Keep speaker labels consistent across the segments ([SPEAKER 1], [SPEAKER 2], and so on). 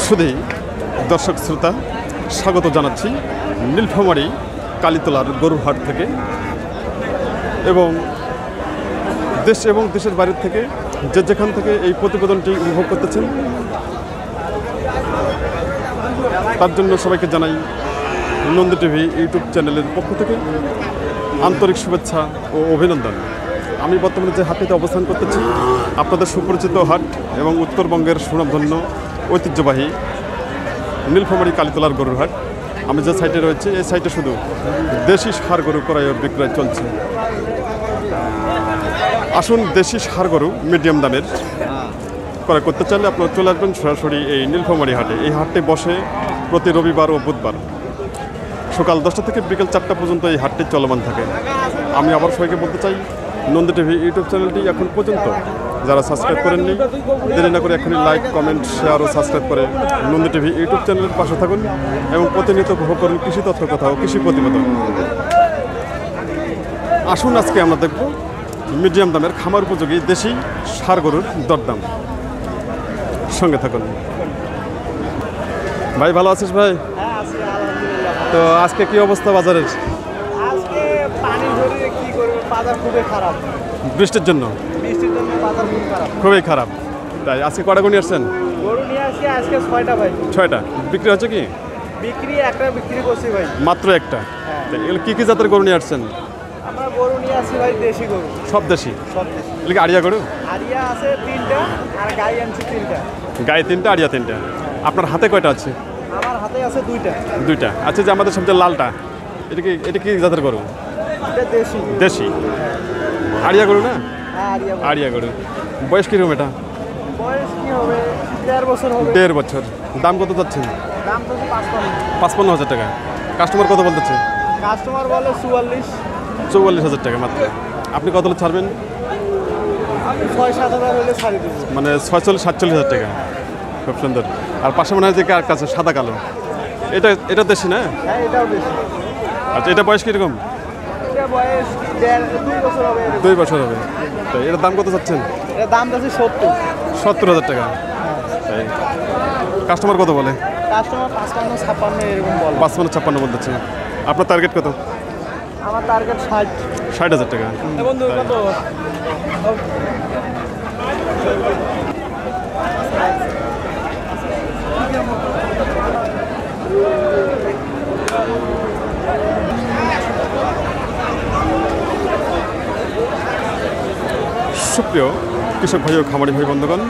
[SPEAKER 1] শুধুই দর্শক শ্রোতা স্বাগত জানাচ্ছি নীলফামারী কালীতলার গরুর হাট থেকে এবং দেশ এবং দেশের বাইরে থেকে যে যেখান থেকে এই প্রতিবেদনটি উপভোগ করতেছেন তার জন্য সবাইকে জানাই নন্দী টিভি ইউটিউব চ্যানেলের পক্ষ থেকে আন্তরিক শুভেচ্ছা ও অভিনন্দন। আমি বর্তমানে যে হাটটিতে অবস্থান করতেছি আপনাদের সুপরিচিত হাট এবং উত্তরবঙ্গের সুনামধন্য ঐতিহ্যবাহী নীলফামারী কালীতলার গরুর হাট। আমি যে সাইটে রয়েছে এই সাইটে শুধু দেশি ষাঁড় গরু ক্রয় ও বিক্রয় চলছে। আসুন দেশি ষাঁড় গরু মিডিয়াম দামের ক্রয় করতে চাইলে আপনারা চলে আসবেন সরাসরি এই নীলফামারী হাটে। এই হাটটি বসে প্রতি রবিবার ও বুধবার সকাল 10টা থেকে বিকেল 4টা পর্যন্ত এই হাটটি চলমান থাকে। আমি আবার সবাইকে বলতে চাই নন্দী টিভি ইউটিউব চ্যানেলটি এখন পর্যন্ত যারা সাবস্ক্রাইব করেননি দেরি না করে এখনই লাইক কমেন্ট শেয়ার ও সাবস্ক্রাইব করে নন্দী টিভি ইউটিউব চ্যানেলের পাশে থাকুন এবং প্রতিনিয়ত উপভোগ করুন কৃষি তথ্য কথা ও কৃষি প্রতিবেদন। আসুন আজকে আমরা দেখব মিডিয়াম দামের খামার উপযোগী দেশি ষাঁড় গরুর দরদাম। সঙ্গে থাকুন। ভাই ভালো আছিস ভাই? তো আজকে কি অবস্থা বাজারের?
[SPEAKER 2] আজকে পানি ধরে কি করবে, বাজার খুবই খারাপ।
[SPEAKER 1] বৃষ্টির জন্য
[SPEAKER 2] বাজার খুব খারাপ,
[SPEAKER 1] খুবই খারাপ। তাই আজকে কটা গরু নিয়ে আসছেন?
[SPEAKER 2] গরু নিয়ে আসি আজকে 6টা ভাই।
[SPEAKER 1] 6টা বিক্রি হচ্ছে কি?
[SPEAKER 2] বিক্রি একটা বিক্রি করছি ভাই,
[SPEAKER 1] মাত্র একটা। এগুলো কি কি জাতের গরু নিয়ে আসছেন?
[SPEAKER 2] আমরা গরু নিয়ে আসি ভাই দেশি গরু,
[SPEAKER 1] সব দেশি।
[SPEAKER 2] সব দেশি।
[SPEAKER 1] এগুলো কি আড়িয়া গরু?
[SPEAKER 2] আরিয়া আছে 3টা আর গাই আনছি 3টা।
[SPEAKER 1] গায়ে 3টা আড়িয়া 3টা। আপনার হাতে কয়টা আছে?
[SPEAKER 2] আমার হাতে আছে 2টা।
[SPEAKER 1] 2টা। আচ্ছা, যে আমাদের সবচেয়ে লালটা এটা কি জাতের গরু?
[SPEAKER 2] এটা দেশি।
[SPEAKER 1] দেশি আড়িয়া গরু না?
[SPEAKER 2] হ্যাঁ আরিয়া।
[SPEAKER 1] আড়িয়া গরু। বয়স কীরকম এটা?
[SPEAKER 2] বয়স কি হবে, 1.5 বছর হবে।
[SPEAKER 1] 1.5 বছর। দাম কত যাচ্ছে?
[SPEAKER 2] দাম তো
[SPEAKER 1] 55,000 টাকা। কাস্টমার কত বলতেছে?
[SPEAKER 2] কাস্টমার বলে
[SPEAKER 1] 44,000 টাকা মাত্র। আপনি কত ছাড়বেন?
[SPEAKER 2] আমি 6-7 হাজার হলে ছাড়ি দেবো।
[SPEAKER 1] মানে 46-47,000 টাকা। খুব সুন্দর। আর পাশে মনে হয় যে কার কাছে সাদা কালো, এটা দেশি না?
[SPEAKER 2] হ্যাঁ এটাও দেশি।
[SPEAKER 1] আচ্ছা, এটা বয়স কীরকম?
[SPEAKER 2] এটা বয়স 2 বছর হবে।
[SPEAKER 1] 2 বছর হবে। তাই এটার দাম কত চাচ্ছেন?
[SPEAKER 2] এর দাম আছে
[SPEAKER 1] 70,000 টাকা। তাই কাস্টমার কত বলে?
[SPEAKER 2] কাস্টমার 55-56 এরকম বলে।
[SPEAKER 1] 55-56 বলতেছে। আপনার টার্গেট কত?
[SPEAKER 2] আমার টার্গেট
[SPEAKER 1] 60,000 টাকা।
[SPEAKER 2] বন্ধু কত?
[SPEAKER 1] সুপ্রিয় কৃষক ভাই ও খামারি ভাই বন্ধুগণ,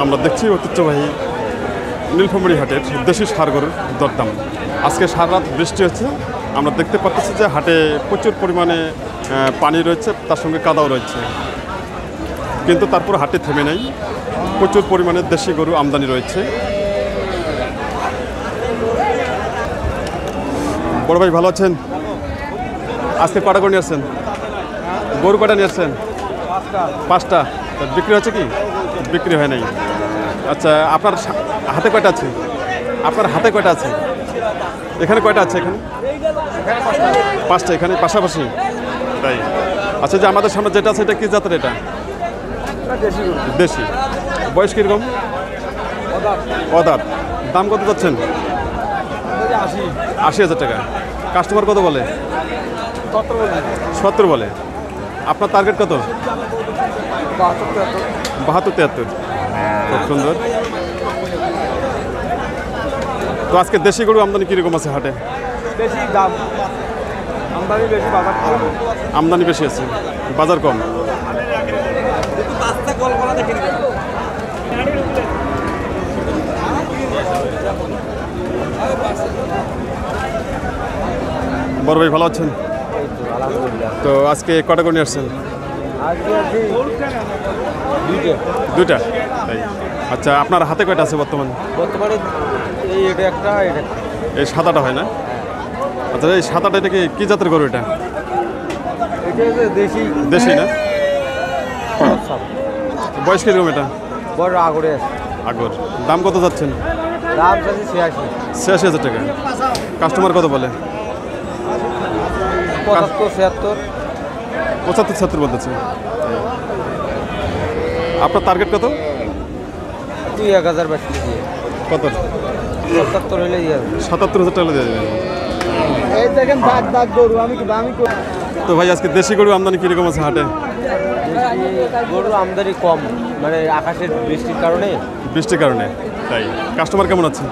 [SPEAKER 1] আমরা দেখছি ঐতিহ্যবাহী নীলফামারী হাটের দেশি ষাঁড় গরুর দরদাম। আজকে সারা রাত বৃষ্টি হচ্ছে। আমরা দেখতে পাচ্ছি যে হাটে প্রচুর পরিমাণে পানি রয়েছে, তার সঙ্গে কাদাও রয়েছে, কিন্তু তারপর হাটে থেমে নেই। প্রচুর পরিমাণে দেশি গরু আমদানি রয়েছে। বড় ভাই ভালো আছেন? আজকে কটা গরু নিয়ে আসছেন? গরু কটা নিয়ে আসছেন? 5টা। বিক্রি হচ্ছে কি? বিক্রি হয় নাই। আচ্ছা, আপনার হাতে কয়টা আছে? আপনার হাতে কয়টা আছে? এখানে কয়টা আছে? এখানে 5টা। এখানে পাশাপাশি। তাই আচ্ছা, যে আমাদের সামনে যেটা আছে এটা কি জাতের? এটা দেশি। বয়স কীরকম? অদাঁত। দাম কত যাচ্ছেন? 80,000 টাকা। কাস্টমার কত বলে? 70 বলে। আপনার টার্গেট কত? 72-73। খুব সুন্দর। তো আজকে দেশি গরু আমদানি কীরকম আছে হাটে?
[SPEAKER 2] বেশি দাম, আমদানি বেশি, বাজার কম।
[SPEAKER 1] আমদানি বেশি আছে, বাজার কম। বড় ভাই ভালো আছেন? তো আজকে কটা গরু নিয়ে আসছেন? 2টা। তাই আচ্ছা, আপনার হাতে কয়টা আছে বর্তমানে?
[SPEAKER 2] এটা একটা,
[SPEAKER 1] এই সাদাটা হয় না? আচ্ছা, এই সাদাটা এটা কি জাতের গরু? এটা
[SPEAKER 2] দেশি।
[SPEAKER 1] দেশি না? বয়স কীরকম এটা?
[SPEAKER 2] বড় আগরে আছে।
[SPEAKER 1] আগর। দাম কত যাচ্ছেন?
[SPEAKER 2] দাম আছে
[SPEAKER 1] 86,000 টাকা। কাস্টমার কত বলে?
[SPEAKER 2] 75-76।
[SPEAKER 1] 75-76 বলতেছে। আপনার টার্গেট কত?
[SPEAKER 2] 2,000 বেশি দিয়ে।
[SPEAKER 1] কত?
[SPEAKER 2] 77 হলে দিয়ে
[SPEAKER 1] 77,000 টাকা দিয়ে দেবেন।
[SPEAKER 2] এই দেখেন দাগ দাগ গরু আমি
[SPEAKER 1] তো ভাই আজকে দেশি গরু আমদানি কীরকম আছে হাটে?
[SPEAKER 2] গরু আমদানি কম, মানে আকাশের বৃষ্টির কারণে।
[SPEAKER 1] বৃষ্টির কারণে তাই কাস্টমার কেমন আছে?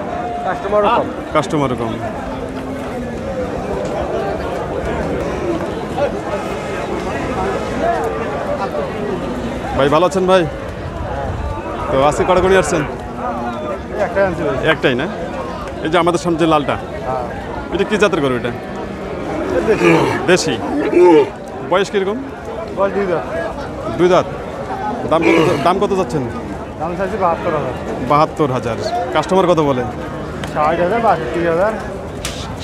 [SPEAKER 2] কাস্টমারও কম।
[SPEAKER 1] কাস্টমারও কম। ভাই ভালো আছেন ভাই? তো আজকে কটা করে আসছেন? একটাই না? এই যে আমাদের সামনে যে লালটা, এটা কি জাতের গরু? এটা দেশি। বয়স কিরকম? 2 দাঁত। দাম কত যাচ্ছেন? 72,000। কাস্টমার কত বলে?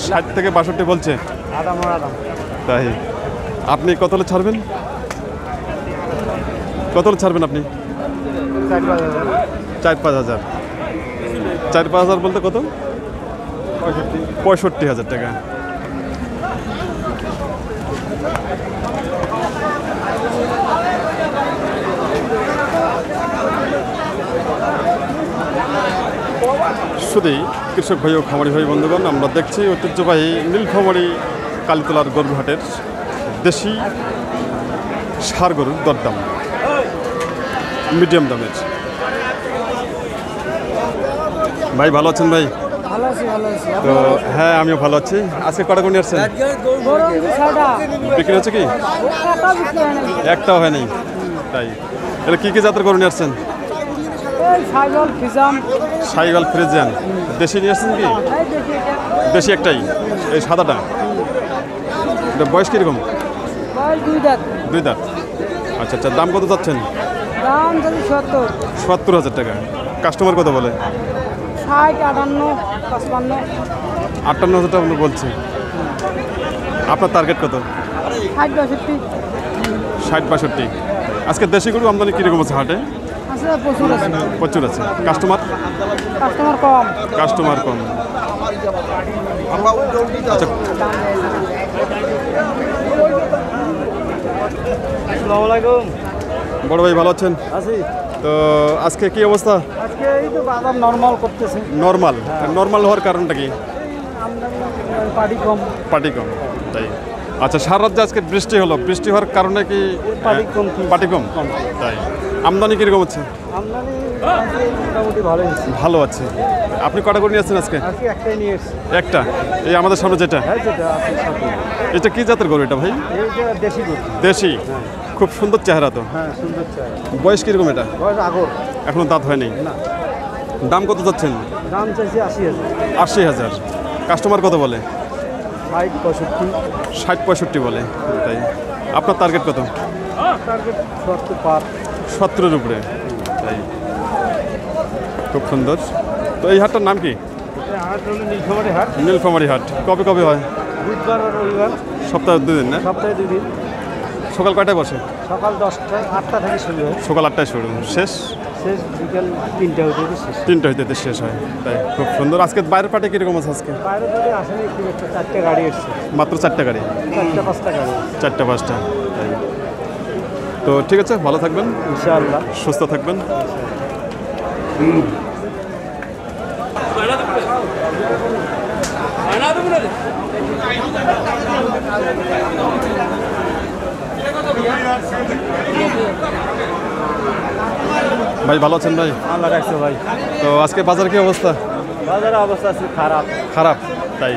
[SPEAKER 1] 60 থেকে 62 বলছে। তাই আপনি কত হলে ছাড়বেন? কত হলে ছাড়বেন আপনি? 4-5 হাজার। 4-5 হাজার বলতে কত? 65,000 টাকা। শুধুই কৃষক ভাই ও খামারি ভাই বন্ধুগণ, আমরা দেখছি ঐতিহ্যবাহী নীলফামারী কালীতলার গরুহাটের দেশি ষাঁড় গরুর দরদাম মিডিয়াম দামের। ভাই ভালো আছেন ভাই?
[SPEAKER 2] ভালো আছি।
[SPEAKER 1] তো হ্যাঁ আমিও ভালো আছি। আজকে কটা করে আসছেন? বিক্রি হচ্ছে কি? একটাও হয়নি। তাই এটা কী কী জাতের গরু নিয়ে আসছেন? সাইওয়াল ফ্রিজিয়ান। দেশি নিয়ে আসছেন কি? দেশি একটাই, এই সাদাটা। এটা বয়স কীরকম? 2 দাঁত। আচ্ছা আচ্ছা। দাম কত যাচ্ছেন? 70,000 টাকা। কাস্টমার কত বলে? 58,000 টাকা বলছে। আপনার টার্গেট কত? 60-62। আজকে দেশি গরু আমদানি কীরকম আছে হাটে? প্রচুর আছে। কাস্টমার কম। আচ্ছা, বড় ভাই ভালো আছেন? তো আজকে কি অবস্থা?
[SPEAKER 2] আজকে এই তো বাজার নরমাল করতেছে।
[SPEAKER 1] নর্মাল হওয়ার কারণটা কি? পাটি কম। তাই আচ্ছা, সারা রাজ্যে আজকে বৃষ্টি হলো, বৃষ্টি হওয়ার কারণে কি পাটি কম? তাই আমদানি কীরকম হচ্ছে?
[SPEAKER 2] মোটামুটি
[SPEAKER 1] ভালো আছে। আপনি কটা করে নিয়ে আসছেন আজকে?
[SPEAKER 2] একটাই নিয়ে এসেছি।
[SPEAKER 1] একটা, এই আমাদের সামনে যেটা। এটা কি জাতের গরু এটা ভাই?
[SPEAKER 2] দেশি গরু।
[SPEAKER 1] দেশি। খুব সুন্দর চেহারা তো।
[SPEAKER 2] হ্যাঁ, সুন্দর চেহারা।
[SPEAKER 1] বয়স কিরকম এটা?
[SPEAKER 2] বয়স আগর,
[SPEAKER 1] এখনো দাঁত হয়নি।
[SPEAKER 2] না।
[SPEAKER 1] দাম কত যাচ্ছেন?
[SPEAKER 2] দাম চাইছি 80,000।
[SPEAKER 1] 80,000। কাস্টমার কত বলে?
[SPEAKER 2] 60-65
[SPEAKER 1] বলে। তাই আপনার টার্গেট কত?
[SPEAKER 2] টার্গেট 70 পার।
[SPEAKER 1] 70-এর উপরে। তাই খুব সুন্দর। তো এই হাটটার নাম কি?
[SPEAKER 2] হাট হলো নীলফামারী হাট।
[SPEAKER 1] নীলফামারী হাট। কবে হয়?
[SPEAKER 2] বুধবার আর রবিবার।
[SPEAKER 1] সপ্তাহে 2 দিন না?
[SPEAKER 2] সপ্তাহে 2 দিন।
[SPEAKER 1] সকাল কয়টায় বসে?
[SPEAKER 2] সকাল 8টা থেকে শুরু হয়।
[SPEAKER 1] সকাল 8টায় শুরু, শেষ
[SPEAKER 2] বিকেল 3টা হইতে শেষ।
[SPEAKER 1] 3টা হইতে শেষ হয়। তাই খুব সুন্দর। আজকে বাইরের পাটে কীরকম আছে আজকে?
[SPEAKER 2] বাইরে থেকে আসেনি, খুব একটা 4টে গাড়ি এসছে।
[SPEAKER 1] মাত্র 4টা গাড়ি?
[SPEAKER 2] 4টা-5টা গাড়ি।
[SPEAKER 1] 4টা-5টা। তাই তো ঠিক আছে, ভালো থাকবেন
[SPEAKER 2] ইনশাআল্লাহ,
[SPEAKER 1] সুস্থ থাকবেন। ভাই ভালো আছেন ভাই?
[SPEAKER 2] আল্লাহ রাখছে ভাই।
[SPEAKER 1] তো আজকে বাজার কি অবস্থা?
[SPEAKER 2] বাজারের অবস্থা আছে
[SPEAKER 1] খারাপ। তাই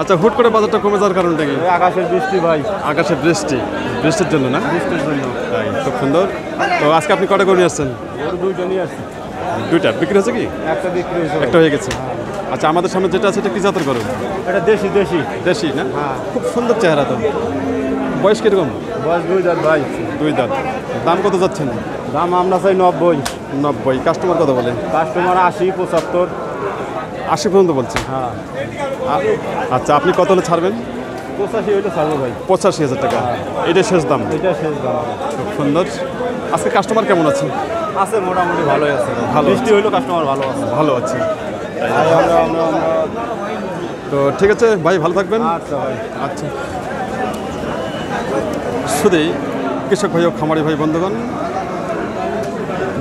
[SPEAKER 1] আচ্ছা, হুট করে বাজারটা কমে যাওয়ার কারণটা কি?
[SPEAKER 2] আকাশের বৃষ্টি ভাই।
[SPEAKER 1] আকাশে বৃষ্টির জন্য না?
[SPEAKER 2] বৃষ্টির জন্য।
[SPEAKER 1] তাই খুব সুন্দর। তো আজকে আপনি কটা করে নিয়ে আসছেন?
[SPEAKER 2] 2টা নিয়ে আসছি।
[SPEAKER 1] 2টা বিক্রি হচ্ছে কি?
[SPEAKER 2] একটা বিক্রি হয়েছে।
[SPEAKER 1] একটা হয়ে গেছে। আচ্ছা, আমাদের সামনে যেটা আছে এটা কি জাতের গরু?
[SPEAKER 2] এটা দেশি
[SPEAKER 1] না?
[SPEAKER 2] হ্যাঁ।
[SPEAKER 1] খুব সুন্দর চেহারা তো। বয়স কিরকম?
[SPEAKER 2] বয়স 2 দাঁত ভাই।
[SPEAKER 1] 2 দাঁত। দাম কত যাচ্ছেন?
[SPEAKER 2] দাম আমরা চাই 90।
[SPEAKER 1] কাস্টমার কত বলে?
[SPEAKER 2] কাস্টমার 80-75।
[SPEAKER 1] 80 পর্যন্ত বলছে।
[SPEAKER 2] হ্যাঁ।
[SPEAKER 1] আচ্ছা, আপনি কত হলে ছাড়বেন?
[SPEAKER 2] 85 হইলে ছাড়বো ভাই।
[SPEAKER 1] 85,000 টাকা। এটাই শেষ দাম?
[SPEAKER 2] এটা শেষ দাম।
[SPEAKER 1] খুব সুন্দর। আজকে কাস্টমার কেমন আছে?
[SPEAKER 2] আছে, মোটামুটি ভালোই আছে।
[SPEAKER 1] ভালো।
[SPEAKER 2] বৃষ্টি হইলো কাস্টমার ভালো আছে।
[SPEAKER 1] তো ঠিক আছে ভাই, ভালো থাকবেন।
[SPEAKER 2] আচ্ছা ভাই।
[SPEAKER 1] আচ্ছা, শুধুই কৃষক ভাই ও খামারি ভাই বন্ধুগণ,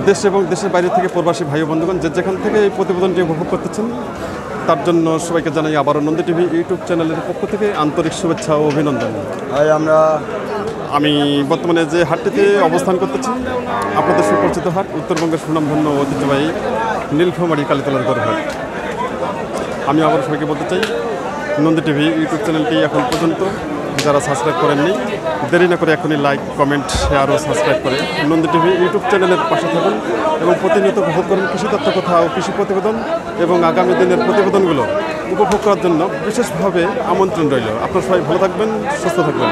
[SPEAKER 1] দেশ এবং দেশের বাইরে থেকে প্রবাসী ভাই ও বন্ধুগণ, যেখান থেকে এই প্রতিবেদনটি উপভোগ করতেছেন, তার জন্য সবাইকে জানাই আবারও নন্দী টিভি ইউটিউব চ্যানেলের পক্ষ থেকে আন্তরিক শুভেচ্ছা ও অভিনন্দন। আমি বর্তমানে যে হাটটিতে অবস্থান করতেছি আপনাদের সুপরিচিত হাট, উত্তরবঙ্গের সুনামধন্য ঐতিহ্যবাহী নীলফামারী কালীতলার গরু হাট। আমি আবার সবাইকে বলতে চাই, নন্দী টিভি ইউটিউব চ্যানেলটি এখন পর্যন্ত যারা সাবস্ক্রাইব করেননি, দেরি না করে এখনই লাইক, কমেন্ট, শেয়ার ও সাবস্ক্রাইব করে নন্দী টিভি ইউটিউব চ্যানেলের পাশে থাকুন এবং প্রতিনিয়ত উপভোগ করুন কৃষি তথ্য কথা ও কৃষি প্রতিবেদন এবং আগামী দিনের প্রতিবেদনগুলো উপভোগ করার জন্য বিশেষভাবে আমন্ত্রণ রইল। আপনারা সবাই ভালো থাকবেন, সুস্থ থাকবেন।